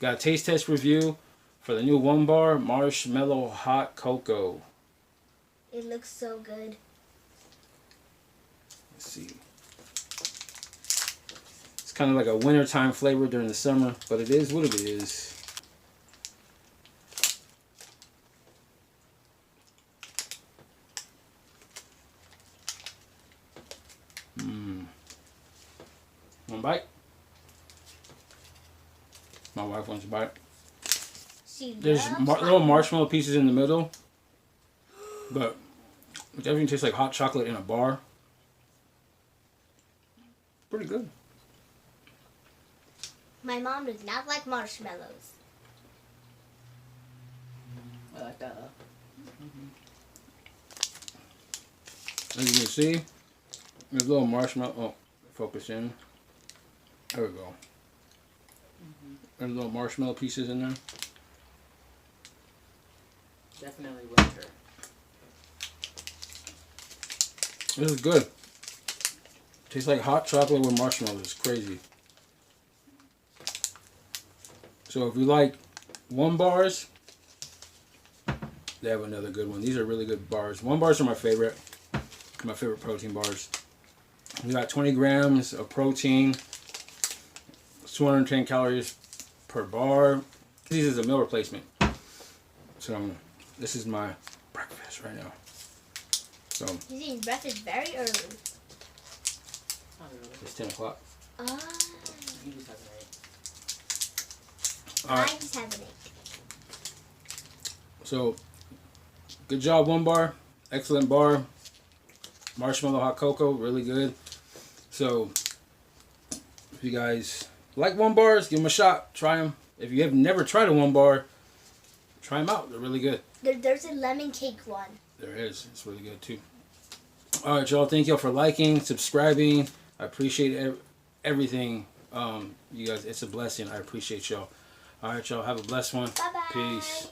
Got a taste test review for the new One Bar Marshmallow Hot Cocoa. It looks so good. Let's see. It's kind of like a wintertime flavor during the summer, but it is what it is. One bite. My wife wants a bite. There's little marshmallow pieces in the middle, but it definitely tastes like hot chocolate in a bar. Pretty good. My mom does not like marshmallows. I like that. As you can see, there's a little marshmallow. Oh, focus in. There we go. There's little marshmallow pieces in there. Definitely winter. This is good. Tastes like hot chocolate with marshmallows. It's crazy. So if you like One Bars, they have another good one. These are really good bars. One Bars are my favorite protein bars. We got 20 grams of protein, 210 calories per bar. This is a meal replacement. So this is my breakfast right now. So He's eating breakfast very early. it's 10 o'clock. Ah. You just have an egg. All I right. just have an egg. So good job, One Bar. Excellent bar. Marshmallow Hot Cocoa, really good. So if you guys like One Bars, give them a shot. Try them. If you have never tried a One Bar, try them out. They're really good. There's a lemon cake one. There is. It's really good too. All right, y'all. Thank y'all for liking, subscribing. I appreciate everything. You guys, it's a blessing. I appreciate y'all. All right, y'all. Have a blessed one. Bye-bye. Peace.